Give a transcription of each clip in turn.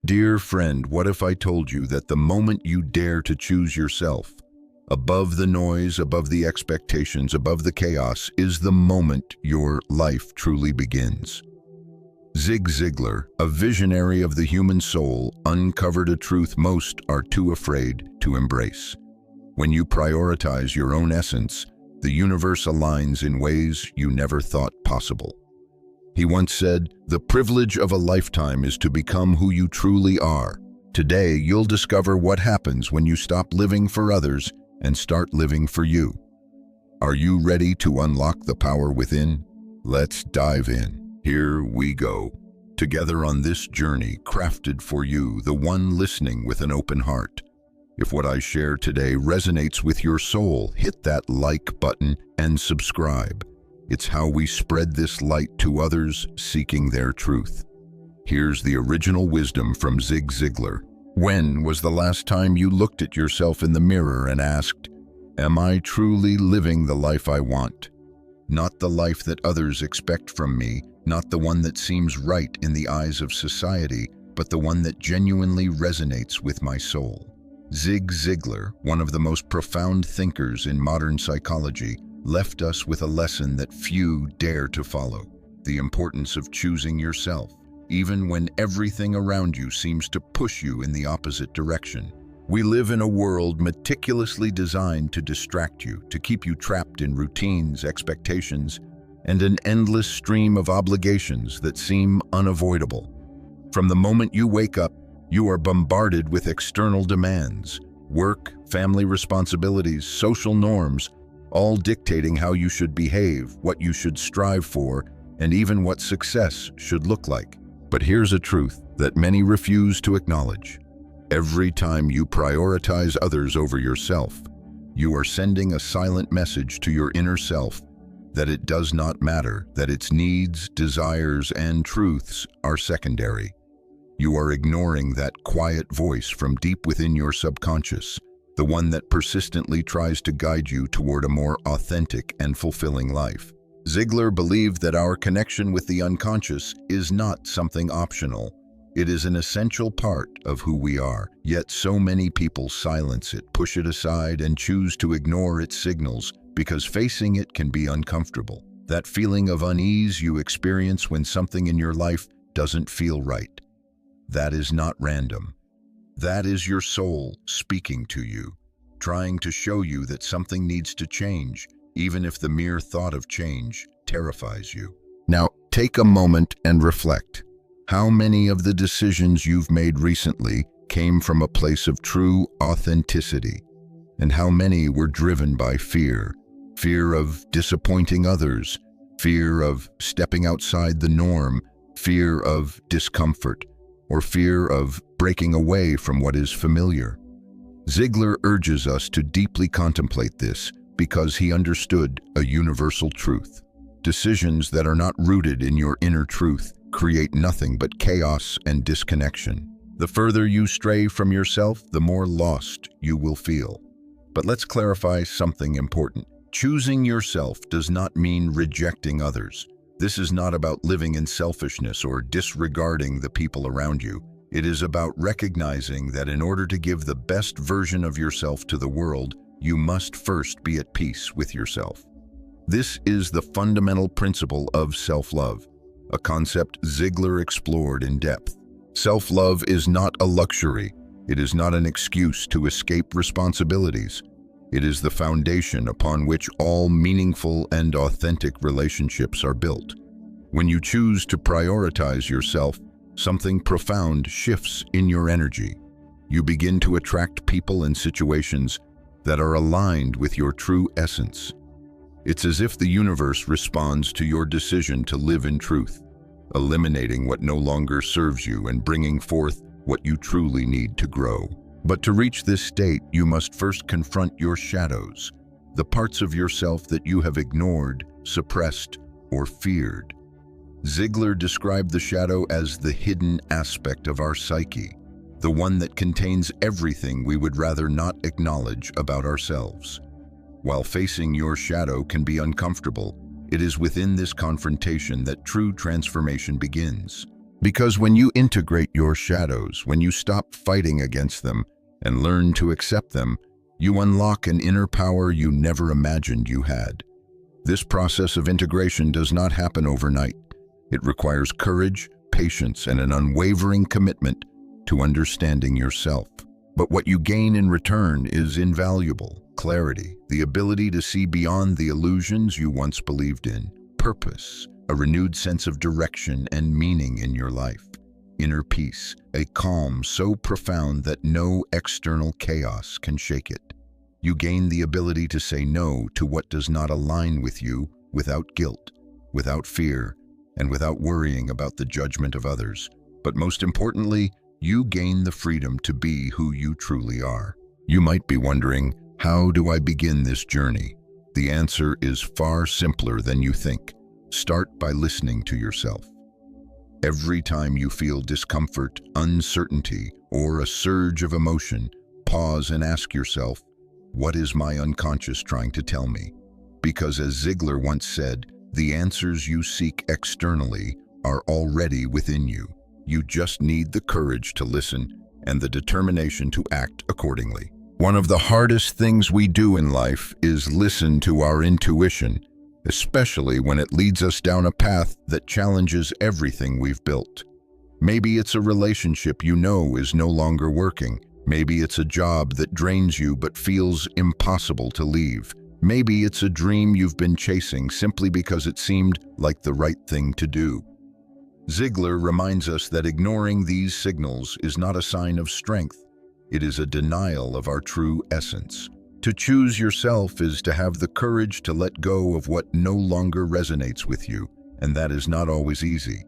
Dear friend, what if I told you that the moment you dare to choose yourself, above the noise, above the expectations, above the chaos, is the moment your life truly begins? Zig Ziglar, a visionary of the human soul, uncovered a truth most are too afraid to embrace. When you prioritize your own essence, the universe aligns in ways you never thought possible. He once said, "The privilege of a lifetime is to become who you truly are." Today, you'll discover what happens when you stop living for others and start living for you. Are you ready to unlock the power within? Let's dive in. Here we go. Together on this journey crafted for you, the one listening with an open heart. If what I share today resonates with your soul, hit that like button and subscribe. It's how we spread this light to others seeking their truth. Here's the original wisdom from Zig Ziglar. When was the last time you looked at yourself in the mirror and asked, "Am I truly living the life I want?" Not the life that others expect from me, not the one that seems right in the eyes of society, but the one that genuinely resonates with my soul. Zig Ziglar, one of the most profound thinkers in modern psychology, left us with a lesson that few dare to follow: the importance of choosing yourself, even when everything around you seems to push you in the opposite direction. We live in a world meticulously designed to distract you, to keep you trapped in routines, expectations, and an endless stream of obligations that seem unavoidable. From the moment you wake up, you are bombarded with external demands, work, family responsibilities, social norms, all dictating how you should behave, what you should strive for, and even what success should look like. But here's a truth that many refuse to acknowledge. Every time you prioritize others over yourself, you are sending a silent message to your inner self that it does not matter, that its needs, desires, and truths are secondary. You are ignoring that quiet voice from deep within your subconscious, the one that persistently tries to guide you toward a more authentic and fulfilling life. Ziglar believed that our connection with the unconscious is not something optional. It is an essential part of who we are, yet so many people silence it, push it aside, and choose to ignore its signals because facing it can be uncomfortable. That feeling of unease you experience when something in your life doesn't feel right. That is not random. That is your soul speaking to you, trying to show you that something needs to change, even if the mere thought of change terrifies you. Now, take a moment and reflect. How many of the decisions you've made recently came from a place of true authenticity? And how many were driven by fear? Fear of disappointing others, fear of stepping outside the norm, fear of discomfort, or fear of breaking away from what is familiar. Ziglar urges us to deeply contemplate this because he understood a universal truth. Decisions that are not rooted in your inner truth create nothing but chaos and disconnection. The further you stray from yourself, the more lost you will feel. But let's clarify something important. Choosing yourself does not mean rejecting others. This is not about living in selfishness or disregarding the people around you. It is about recognizing that in order to give the best version of yourself to the world, you must first be at peace with yourself. This is the fundamental principle of self-love, a concept Ziglar explored in depth. Self-love is not a luxury. It is not an excuse to escape responsibilities. It is the foundation upon which all meaningful and authentic relationships are built. When you choose to prioritize yourself, something profound shifts in your energy. You begin to attract people and situations that are aligned with your true essence. It's as if the universe responds to your decision to live in truth, eliminating what no longer serves you and bringing forth what you truly need to grow. But to reach this state, you must first confront your shadows, the parts of yourself that you have ignored, suppressed, or feared. Ziglar described the shadow as the hidden aspect of our psyche, the one that contains everything we would rather not acknowledge about ourselves. While facing your shadow can be uncomfortable, it is within this confrontation that true transformation begins. Because when you integrate your shadows, when you stop fighting against them and learn to accept them, you unlock an inner power you never imagined you had. This process of integration does not happen overnight. It requires courage, patience, and an unwavering commitment to understanding yourself. But what you gain in return is invaluable: clarity, the ability to see beyond the illusions you once believed in, purpose, a renewed sense of direction and meaning in your life, inner peace, a calm so profound that no external chaos can shake it. You gain the ability to say no to what does not align with you without guilt, without fear, and without worrying about the judgment of others. But most importantly, you gain the freedom to be who you truly are. You might be wondering, how do I begin this journey? The answer is far simpler than you think. Start by listening to yourself. Every time you feel discomfort, uncertainty, or a surge of emotion, pause and ask yourself, what is my unconscious trying to tell me? Because as Ziglar once said, the answers you seek externally are already within you. You just need the courage to listen and the determination to act accordingly. One of the hardest things we do in life is listen to our intuition, especially when it leads us down a path that challenges everything we've built. Maybe it's a relationship you know is no longer working. Maybe it's a job that drains you but feels impossible to leave. Maybe it's a dream you've been chasing simply because it seemed like the right thing to do. Ziglar reminds us that ignoring these signals is not a sign of strength. It is a denial of our true essence. To choose yourself is to have the courage to let go of what no longer resonates with you, and that is not always easy.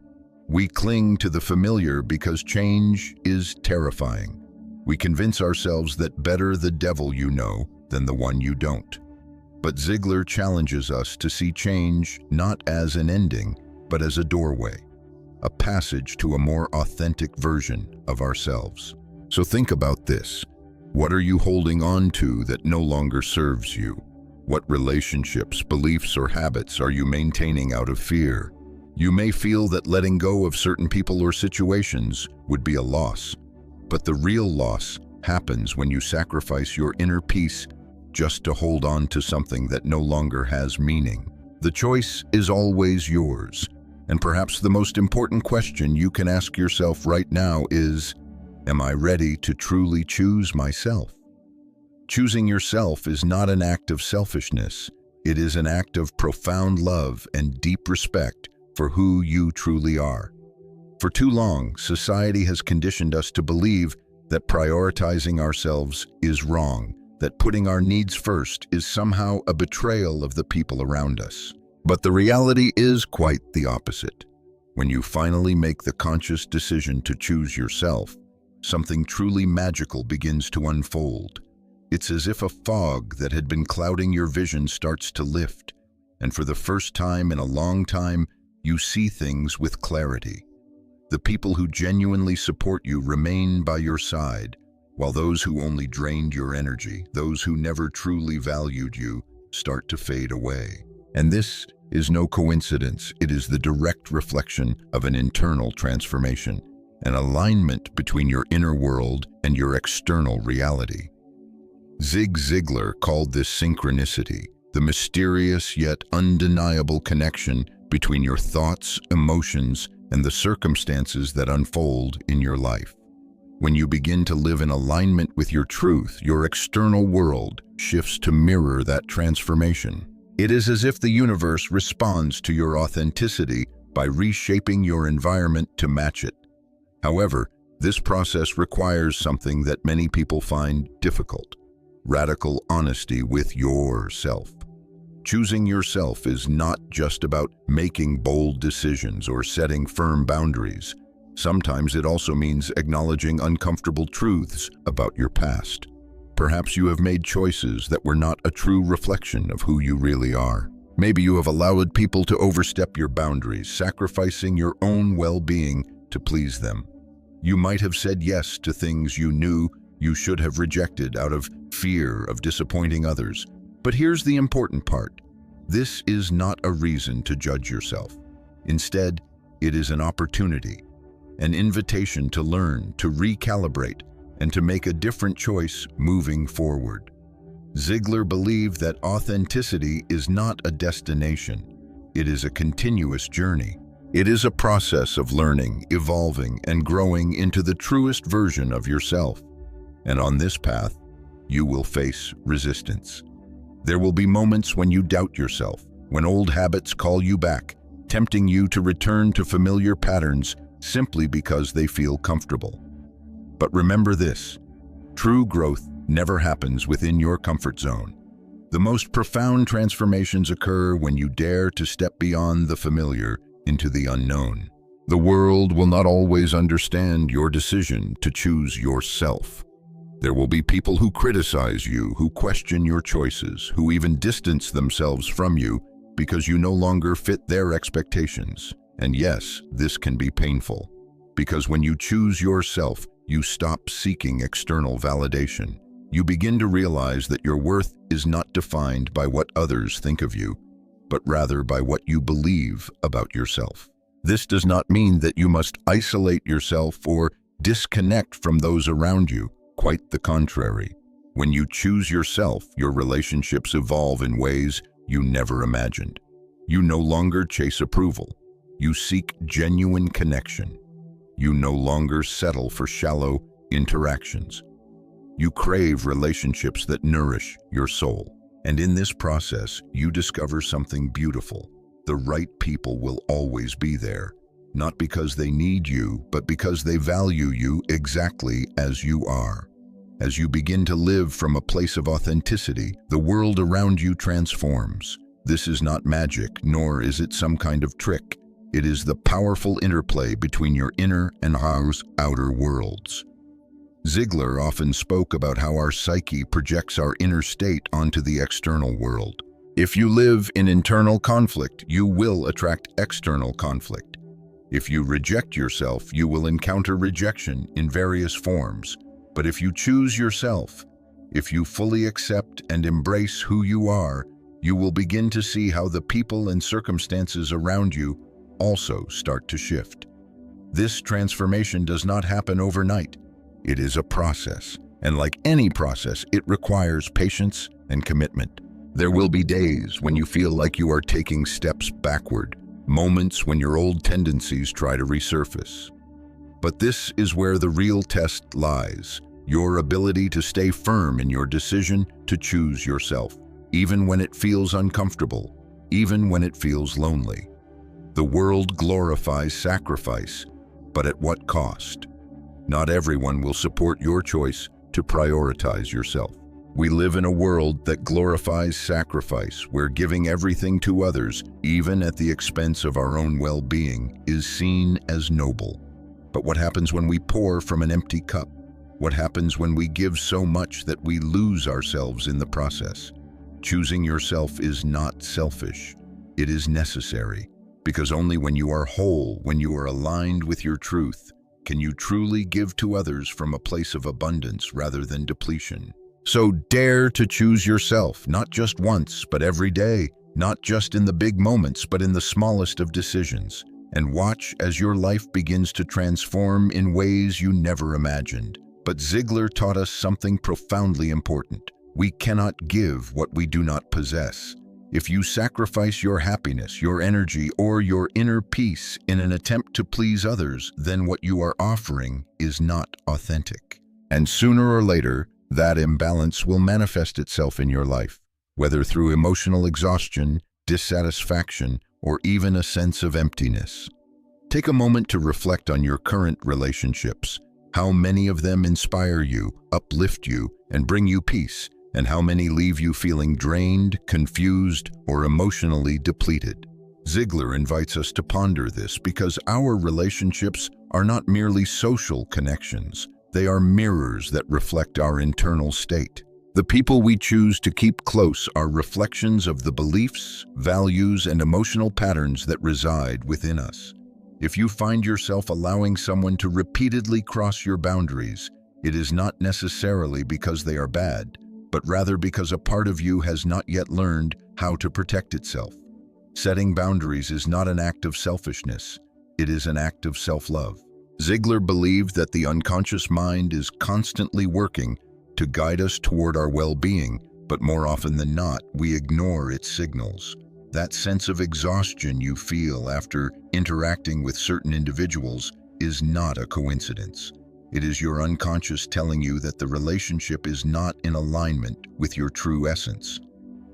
We cling to the familiar because change is terrifying. We convince ourselves that better the devil you know than the one you don't. But Ziglar challenges us to see change not as an ending, but as a doorway, a passage to a more authentic version of ourselves. So think about this. What are you holding on to that no longer serves you? What relationships, beliefs, or habits are you maintaining out of fear? You may feel that letting go of certain people or situations would be a loss, but the real loss happens when you sacrifice your inner peace just to hold on to something that no longer has meaning. The choice is always yours, and perhaps the most important question you can ask yourself right now is, am I ready to truly choose myself? Choosing yourself is not an act of selfishness. It is an act of profound love and deep respect for who you truly are. For too long, society has conditioned us to believe that prioritizing ourselves is wrong, that putting our needs first is somehow a betrayal of the people around us. But the reality is quite the opposite. When you finally make the conscious decision to choose yourself, something truly magical begins to unfold. It's as if a fog that had been clouding your vision starts to lift, and for the first time in a long time, you see things with clarity. The people who genuinely support you remain by your side, while those who only drained your energy, those who never truly valued you, start to fade away. And this is no coincidence. It is the direct reflection of an internal transformation, an alignment between your inner world and your external reality. Zig Ziglar called this synchronicity, the mysterious yet undeniable connection between your thoughts, emotions, and the circumstances that unfold in your life. When you begin to live in alignment with your truth, your external world shifts to mirror that transformation. It is as if the universe responds to your authenticity by reshaping your environment to match it. However, this process requires something that many people find difficult: radical honesty with yourself. Choosing yourself is not just about making bold decisions or setting firm boundaries. Sometimes it also means acknowledging uncomfortable truths about your past. Perhaps you have made choices that were not a true reflection of who you really are. Maybe you have allowed people to overstep your boundaries, sacrificing your own well-being to please them. You might have said yes to things you knew you should have rejected out of fear of disappointing others. But here's the important part. This is not a reason to judge yourself. Instead, it is an opportunity. an invitation to learn, to recalibrate, and to make a different choice moving forward. Ziglar believed that authenticity is not a destination. It is a continuous journey. It is a process of learning, evolving, and growing into the truest version of yourself. And on this path, you will face resistance. There will be moments when you doubt yourself, when old habits call you back, tempting you to return to familiar patterns simply because they feel comfortable. But remember this: true growth never happens within your comfort zone. The most profound transformations occur when you dare to step beyond the familiar into the unknown. The world will not always understand your decision to choose yourself. There will be people who criticize you, who question your choices, who even distance themselves from you because you no longer fit their expectations. And yes, this can be painful, because when you choose yourself, you stop seeking external validation. You begin to realize that your worth is not defined by what others think of you, but rather by what you believe about yourself. This does not mean that you must isolate yourself or disconnect from those around you. Quite the contrary. When you choose yourself, your relationships evolve in ways you never imagined. You no longer chase approval. You seek genuine connection. You no longer settle for shallow interactions. You crave relationships that nourish your soul. And in this process, you discover something beautiful. The right people will always be there, not because they need you, but because they value you exactly as you are. As you begin to live from a place of authenticity, the world around you transforms. This is not magic, nor is it some kind of trick. It is the powerful interplay between your inner and outer worlds. Ziglar often spoke about how our psyche projects our inner state onto the external world. If you live in internal conflict, you will attract external conflict. If you reject yourself, you will encounter rejection in various forms. But if you choose yourself, if you fully accept and embrace who you are, you will begin to see how the people and circumstances around you also start to shift. This transformation does not happen overnight. It is a process, and like any process, it requires patience and commitment. There will be days when you feel like you are taking steps backward, moments when your old tendencies try to resurface. But this is where the real test lies, your ability to stay firm in your decision to choose yourself, even when it feels uncomfortable, even when it feels lonely. The world glorifies sacrifice, but at what cost? Not everyone will support your choice to prioritize yourself. We live in a world that glorifies sacrifice, where giving everything to others, even at the expense of our own well-being, is seen as noble. But what happens when we pour from an empty cup? What happens when we give so much that we lose ourselves in the process? Choosing yourself is not selfish. It is necessary, because only when you are whole, when you are aligned with your truth, can you truly give to others from a place of abundance rather than depletion. So dare to choose yourself, not just once, but every day, not just in the big moments, but in the smallest of decisions. And watch as your life begins to transform in ways you never imagined. But Ziglar taught us something profoundly important. We cannot give what we do not possess. If you sacrifice your happiness, your energy, or your inner peace in an attempt to please others, then what you are offering is not authentic. And sooner or later, that imbalance will manifest itself in your life, whether through emotional exhaustion, dissatisfaction, or even a sense of emptiness. Take a moment to reflect on your current relationships. How many of them inspire you, uplift you, and bring you peace? And how many leave you feeling drained, confused, or emotionally depleted? Ziglar invites us to ponder this because our relationships are not merely social connections. They are mirrors that reflect our internal state. The people we choose to keep close are reflections of the beliefs, values, and emotional patterns that reside within us. If you find yourself allowing someone to repeatedly cross your boundaries, it is not necessarily because they are bad, but rather because a part of you has not yet learned how to protect itself. Setting boundaries is not an act of selfishness, it is an act of self-love. Ziglar believed that the unconscious mind is constantly working to guide us toward our well-being, but more often than not, we ignore its signals. That sense of exhaustion you feel after interacting with certain individuals is not a coincidence. It is your unconscious telling you that the relationship is not in alignment with your true essence.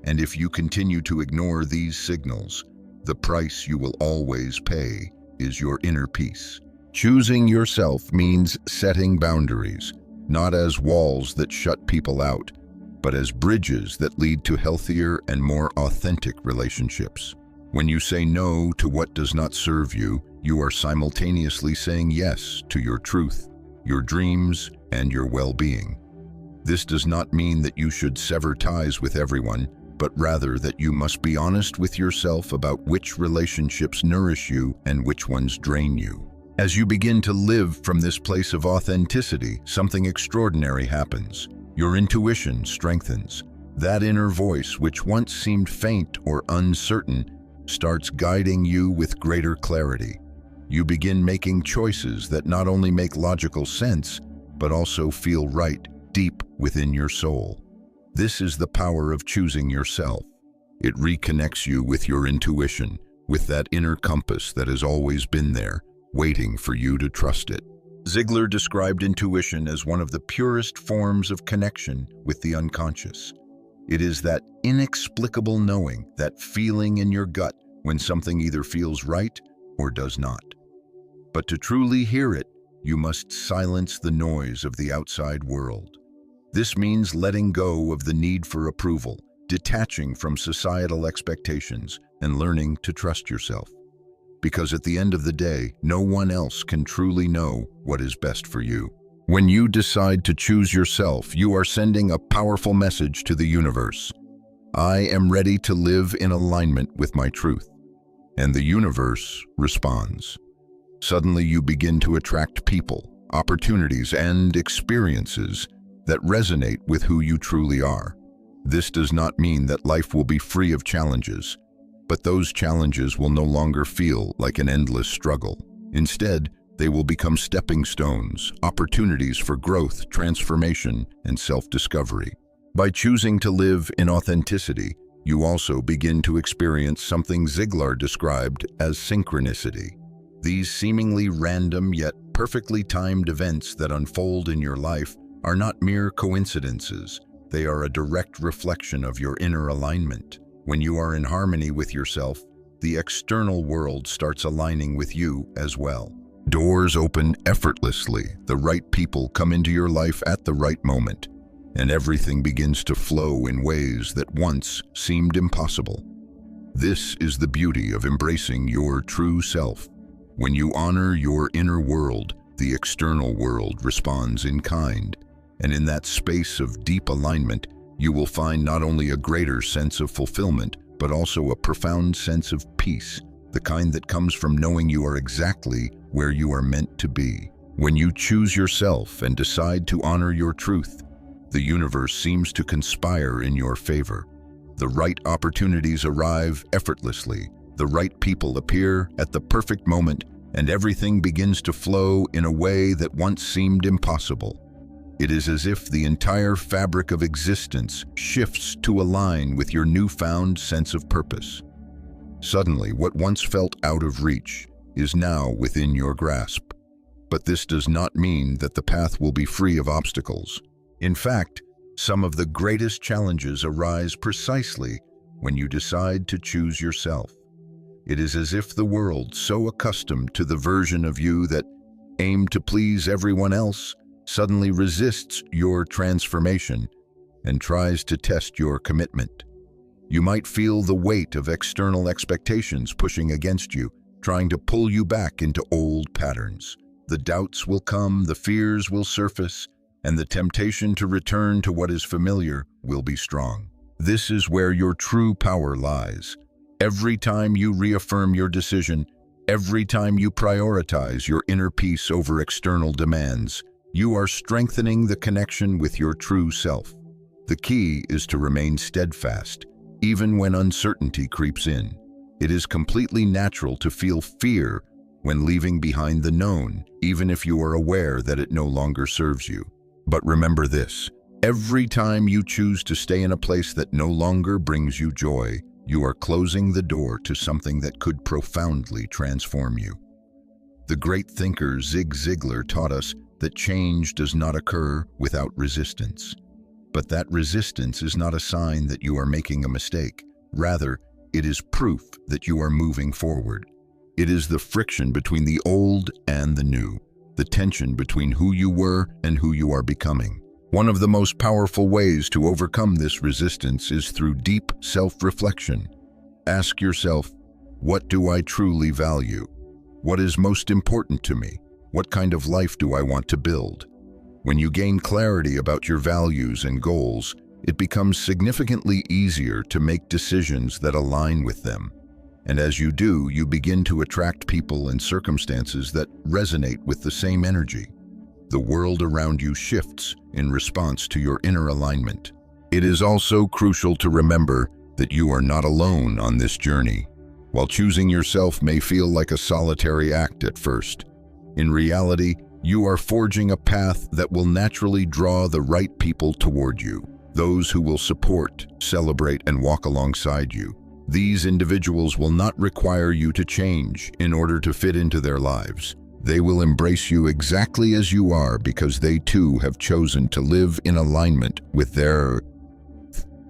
And if you continue to ignore these signals, the price you will always pay is your inner peace. Choosing yourself means setting boundaries, not as walls that shut people out, but as bridges that lead to healthier and more authentic relationships. When you say no to what does not serve you, you are simultaneously saying yes to your truth, your dreams, and your well-being. This does not mean that you should sever ties with everyone, but rather that you must be honest with yourself about which relationships nourish you and which ones drain you. As you begin to live from this place of authenticity, something extraordinary happens. Your intuition strengthens. That inner voice, which once seemed faint or uncertain, starts guiding you with greater clarity. You begin making choices that not only make logical sense, but also feel right deep within your soul. This is the power of choosing yourself. It reconnects you with your intuition, with that inner compass that has always been there, waiting for you to trust it. Ziglar described intuition as one of the purest forms of connection with the unconscious. It is that inexplicable knowing, that feeling in your gut when something either feels right or does not. But to truly hear it, you must silence the noise of the outside world. This means letting go of the need for approval, detaching from societal expectations, and learning to trust yourself. Because at the end of the day, no one else can truly know what is best for you. When you decide to choose yourself, you are sending a powerful message to the universe. I am ready to live in alignment with my truth. And the universe responds. Suddenly you begin to attract people, opportunities, and experiences that resonate with who you truly are. This does not mean that life will be free of challenges, but those challenges will no longer feel like an endless struggle. Instead, they will become stepping stones, opportunities for growth, transformation, and self-discovery. By choosing to live in authenticity, you also begin to experience something Ziglar described as synchronicity. These seemingly random yet perfectly timed events that unfold in your life are not mere coincidences. They are a direct reflection of your inner alignment. When you are in harmony with yourself, the external world starts aligning with you as well. Doors open effortlessly, the right people come into your life at the right moment, and everything begins to flow in ways that once seemed impossible. This is the beauty of embracing your true self. When you honor your inner world, the external world responds in kind, and in that space of deep alignment, you will find not only a greater sense of fulfillment, but also a profound sense of peace, the kind that comes from knowing you are exactly where you are meant to be. When you choose yourself and decide to honor your truth, the universe seems to conspire in your favor. The right opportunities arrive effortlessly, the right people appear at the perfect moment, and everything begins to flow in a way that once seemed impossible. It is as if the entire fabric of existence shifts to align with your newfound sense of purpose. Suddenly, what once felt out of reach is now within your grasp. But this does not mean that the path will be free of obstacles. In fact, some of the greatest challenges arise precisely when you decide to choose yourself. It is as if the world, so accustomed to the version of you that aimed to please everyone else, suddenly resists your transformation and tries to test your commitment. You might feel the weight of external expectations pushing against you, trying to pull you back into old patterns. The doubts will come, the fears will surface, and the temptation to return to what is familiar will be strong. This is where your true power lies. Every time you reaffirm your decision, every time you prioritize your inner peace over external demands, you are strengthening the connection with your true self. The key is to remain steadfast, even when uncertainty creeps in. It is completely natural to feel fear when leaving behind the known, even if you are aware that it no longer serves you. But remember this, every time you choose to stay in a place that no longer brings you joy, you are closing the door to something that could profoundly transform you. The great thinker Zig Ziglar taught us that change does not occur without resistance. But that resistance is not a sign that you are making a mistake. Rather, it is proof that you are moving forward. It is the friction between the old and the new, the tension between who you were and who you are becoming. One of the most powerful ways to overcome this resistance is through deep self-reflection. Ask yourself, what do I truly value? What is most important to me? What kind of life do I want to build? When you gain clarity about your values and goals, it becomes significantly easier to make decisions that align with them. And as you do, you begin to attract people and circumstances that resonate with the same energy. The world around you shifts in response to your inner alignment. It is also crucial to remember that you are not alone on this journey. While choosing yourself may feel like a solitary act at first, in reality, you are forging a path that will naturally draw the right people toward you, those who will support, celebrate, and walk alongside you. These individuals will not require you to change in order to fit into their lives. They will embrace you exactly as you are because they too have chosen to live in alignment with their...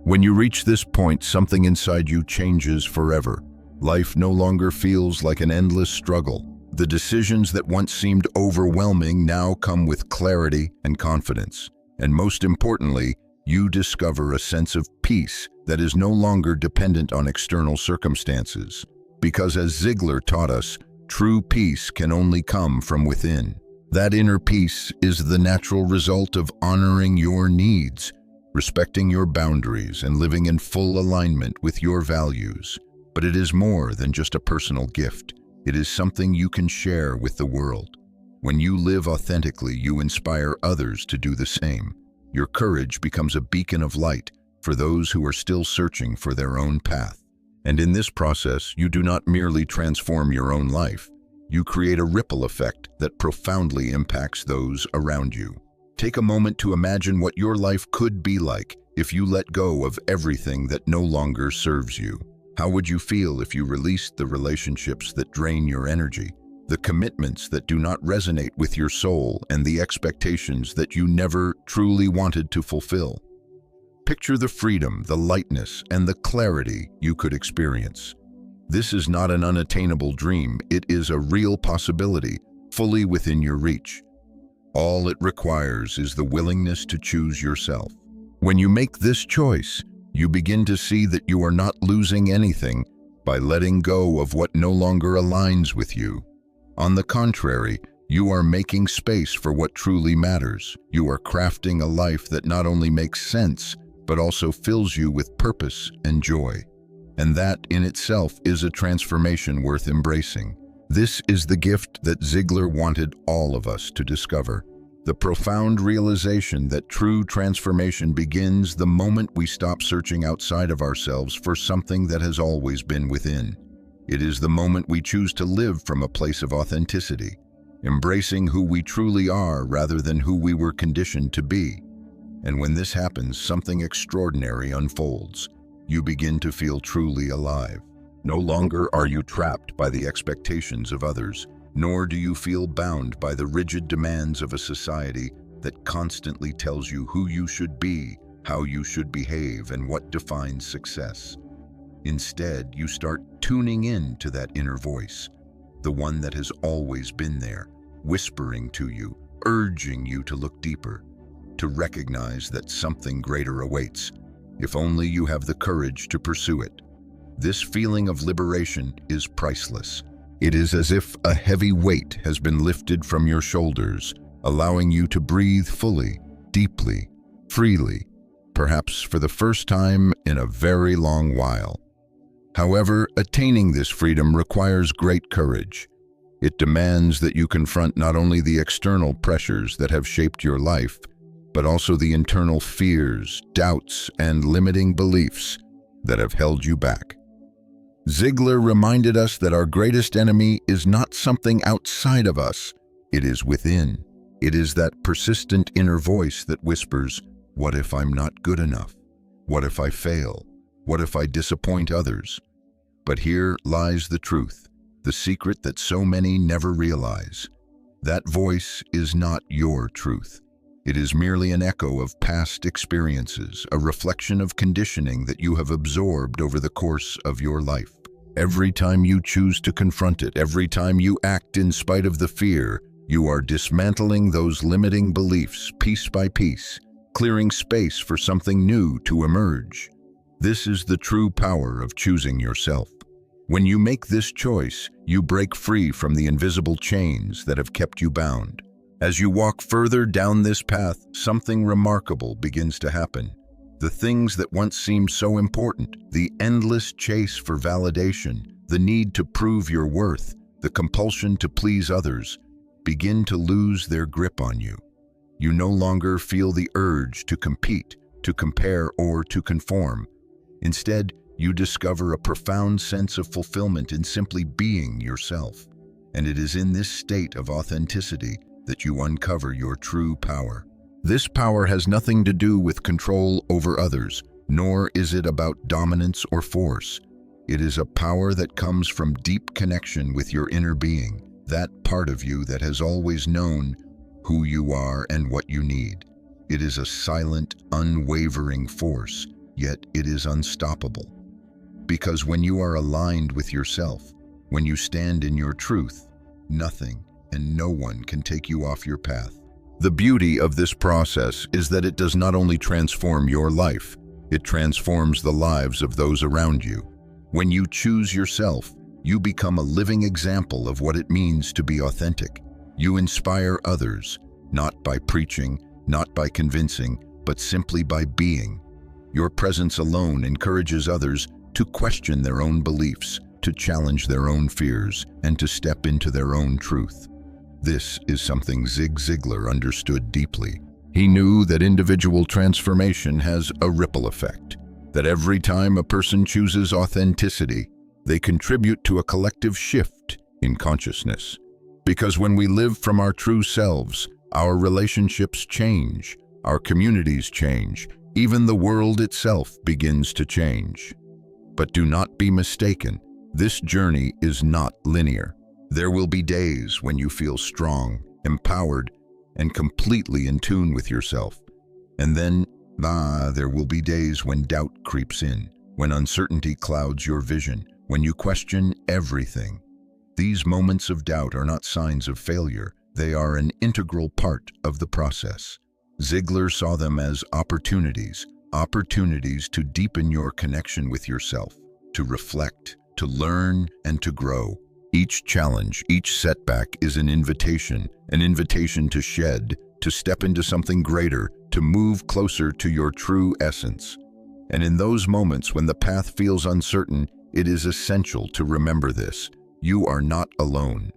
When you reach this point, something inside you changes forever. Life no longer feels like an endless struggle. The decisions that once seemed overwhelming now come with clarity and confidence. And most importantly, you discover a sense of peace that is no longer dependent on external circumstances. Because as Ziglar taught us, true peace can only come from within. That inner peace is the natural result of honoring your needs, respecting your boundaries, and living in full alignment with your values. But it is more than just a personal gift. It is something you can share with the world. When you live authentically, you inspire others to do the same. Your courage becomes a beacon of light for those who are still searching for their own path. And in this process, you do not merely transform your own life. You create a ripple effect that profoundly impacts those around you. Take a moment to imagine what your life could be like if you let go of everything that no longer serves you. How would you feel if you released the relationships that drain your energy, the commitments that do not resonate with your soul, and the expectations that you never truly wanted to fulfill? Picture the freedom, the lightness, and the clarity you could experience. This is not an unattainable dream, it is a real possibility, fully within your reach. All it requires is the willingness to choose yourself. When you make this choice, you begin to see that you are not losing anything by letting go of what no longer aligns with you. On the contrary, you are making space for what truly matters. You are crafting a life that not only makes sense, but also fills you with purpose and joy. And that in itself is a transformation worth embracing. This is the gift that Ziglar wanted all of us to discover. The profound realization that true transformation begins the moment we stop searching outside of ourselves for something that has always been within. It is the moment we choose to live from a place of authenticity, embracing who we truly are rather than who we were conditioned to be. And when this happens, something extraordinary unfolds. You begin to feel truly alive. No longer are you trapped by the expectations of others, nor do you feel bound by the rigid demands of a society that constantly tells you who you should be, how you should behave, and what defines success. Instead, you start tuning in to that inner voice, the one that has always been there, whispering to you, urging you to look deeper, to recognize that something greater awaits, if only you have the courage to pursue it. This feeling of liberation is priceless. It is as if a heavy weight has been lifted from your shoulders, allowing you to breathe fully, deeply, freely, perhaps for the first time in a very long while. However, attaining this freedom requires great courage. It demands that you confront not only the external pressures that have shaped your life, but also the internal fears, doubts, and limiting beliefs that have held you back. Ziglar reminded us that our greatest enemy is not something outside of us, it is within. It is that persistent inner voice that whispers, "What if I'm not good enough? What if I fail? What if I disappoint others?" But here lies the truth, the secret that so many never realize. That voice is not your truth. It is merely an echo of past experiences, a reflection of conditioning that you have absorbed over the course of your life. Every time you choose to confront it, every time you act in spite of the fear, you are dismantling those limiting beliefs piece by piece, clearing space for something new to emerge. This is the true power of choosing yourself. When you make this choice, you break free from the invisible chains that have kept you bound. As you walk further down this path, something remarkable begins to happen. The things that once seemed so important, the endless chase for validation, the need to prove your worth, the compulsion to please others, begin to lose their grip on you. You no longer feel the urge to compete, to compare, or to conform. Instead, you discover a profound sense of fulfillment in simply being yourself. And it is in this state of authenticity that you uncover your true power. This power has nothing to do with control over others, nor is it about dominance or force. It is a power that comes from deep connection with your inner being, that part of you that has always known who you are and what you need. It is a silent, unwavering force, yet it is unstoppable. Because when you are aligned with yourself, when you stand in your truth, nothing and no one can take you off your path. The beauty of this process is that it does not only transform your life, it transforms the lives of those around you. When you choose yourself, you become a living example of what it means to be authentic. You inspire others, not by preaching, not by convincing, but simply by being. Your presence alone encourages others to question their own beliefs, to challenge their own fears, and to step into their own truth. This is something Zig Ziglar understood deeply. He knew that individual transformation has a ripple effect, that every time a person chooses authenticity, they contribute to a collective shift in consciousness. Because when we live from our true selves, our relationships change, our communities change, even the world itself begins to change. But do not be mistaken, this journey is not linear. There will be days when you feel strong, empowered, and completely in tune with yourself. And then, there will be days when doubt creeps in, when uncertainty clouds your vision, when you question everything. These moments of doubt are not signs of failure. They are an integral part of the process. Ziglar saw them as opportunities to deepen your connection with yourself, to reflect, to learn, and to grow. Each challenge, each setback is an invitation to shed, to step into something greater, to move closer to your true essence. And in those moments when the path feels uncertain, it is essential to remember this. You are not alone.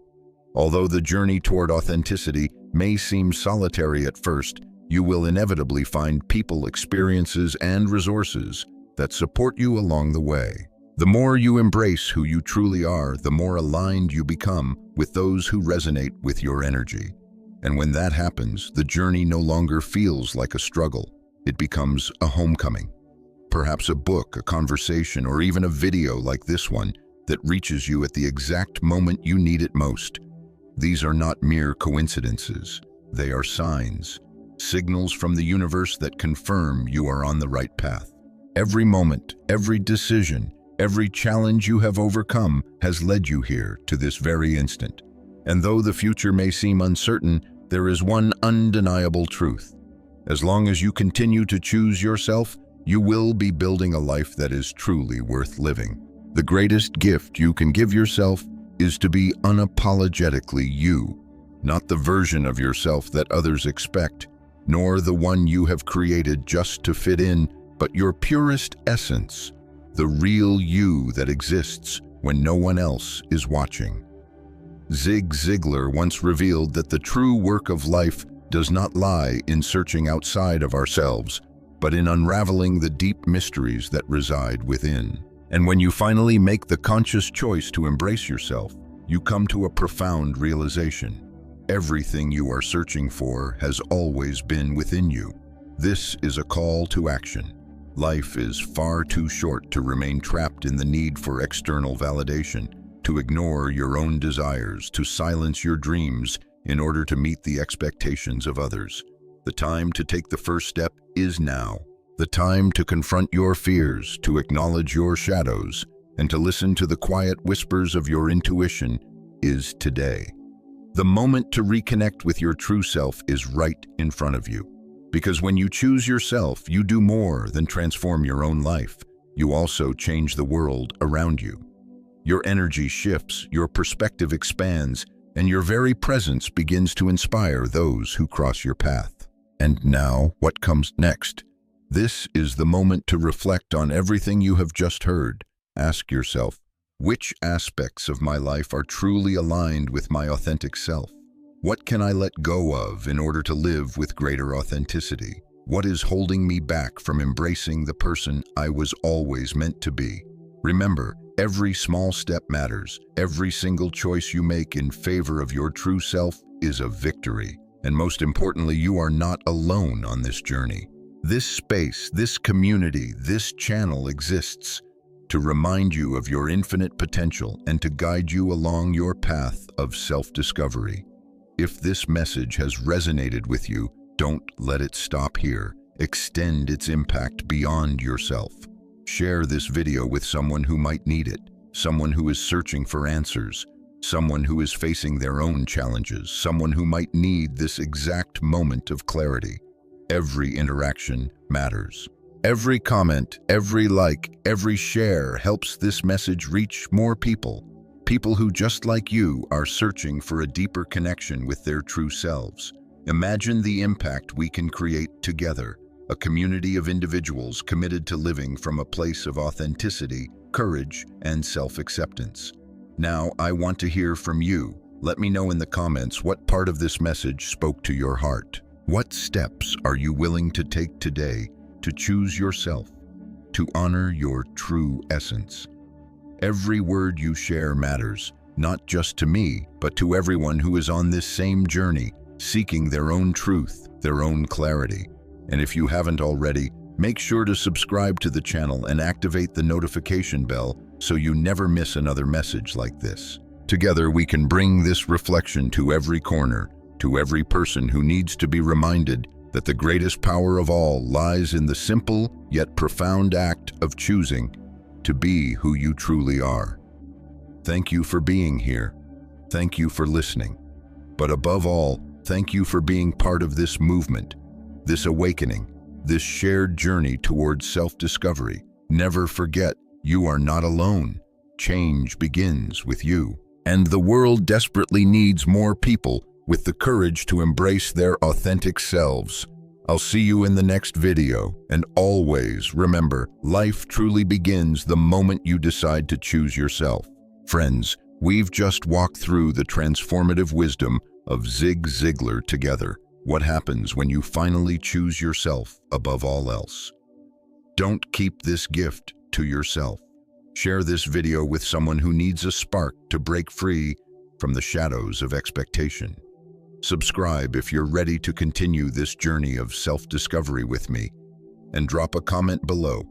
Although the journey toward authenticity may seem solitary at first, you will inevitably find people, experiences, and resources that support you along the way. The more you embrace who you truly are, the more aligned you become with those who resonate with your energy. And when that happens, the journey no longer feels like a struggle. It becomes a homecoming. Perhaps a book, a conversation, or even a video like this one that reaches you at the exact moment you need it most. These are not mere coincidences. They are signs, signals from the universe that confirm you are on the right path. Every moment, every decision, every challenge you have overcome has led you here to this very instant. And though the future may seem uncertain, there is one undeniable truth. As long as you continue to choose yourself, you will be building a life that is truly worth living. The greatest gift you can give yourself is to be unapologetically you, not the version of yourself that others expect, nor the one you have created just to fit in, but your purest essence, the real you that exists when no one else is watching. Zig Ziglar once revealed that the true work of life does not lie in searching outside of ourselves, but in unraveling the deep mysteries that reside within. And when you finally make the conscious choice to embrace yourself, you come to a profound realization. Everything you are searching for has always been within you. This is a call to action. Life is far too short to remain trapped in the need for external validation, to ignore your own desires, to silence your dreams in order to meet the expectations of others. The time to take the first step is now. The time to confront your fears, to acknowledge your shadows, and to listen to the quiet whispers of your intuition is today. The moment to reconnect with your true self is right in front of you. Because when you choose yourself, you do more than transform your own life. You also change the world around you. Your energy shifts, your perspective expands, and your very presence begins to inspire those who cross your path. And now, what comes next? This is the moment to reflect on everything you have just heard. Ask yourself, which aspects of my life are truly aligned with my authentic self? What can I let go of in order to live with greater authenticity? What is holding me back from embracing the person I was always meant to be? Remember, every small step matters. Every single choice you make in favor of your true self is a victory. And most importantly, you are not alone on this journey. This space, this community, this channel exists to remind you of your infinite potential and to guide you along your path of self-discovery. If this message has resonated with you, don't let it stop here. Extend its impact beyond yourself. Share this video with someone who might need it, someone who is searching for answers, someone who is facing their own challenges, someone who might need this exact moment of clarity. Every interaction matters. Every comment, every like, every share helps this message reach more people. People who, just like you, are searching for a deeper connection with their true selves. Imagine the impact we can create together. A community of individuals committed to living from a place of authenticity, courage, and self-acceptance. Now, I want to hear from you. Let me know in the comments what part of this message spoke to your heart. What steps are you willing to take today to choose yourself, to honor your true essence? Every word you share matters, not just to me, but to everyone who is on this same journey, seeking their own truth, their own clarity. And if you haven't already, make sure to subscribe to the channel and activate the notification bell so you never miss another message like this. Together we can bring this reflection to every corner, to every person who needs to be reminded that the greatest power of all lies in the simple yet profound act of choosing to be who you truly are. Thank you for being here. Thank you for listening. But above all, thank you for being part of this movement, this awakening, this shared journey towards self-discovery. Never forget, you are not alone. Change begins with you. And the world desperately needs more people with the courage to embrace their authentic selves. I'll see you in the next video, and always remember, life truly begins the moment you decide to choose yourself. Friends, we've just walked through the transformative wisdom of Zig Ziglar together. What happens when you finally choose yourself above all else? Don't keep this gift to yourself. Share this video with someone who needs a spark to break free from the shadows of expectation. Subscribe if you're ready to continue this journey of self-discovery with me, and drop a comment below.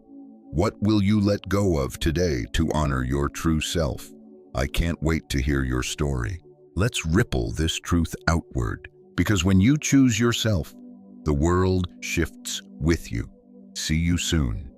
What will you let go of today to honor your true self? I can't wait to hear your story. Let's ripple this truth outward, because when you choose yourself, the world shifts with you. See you soon.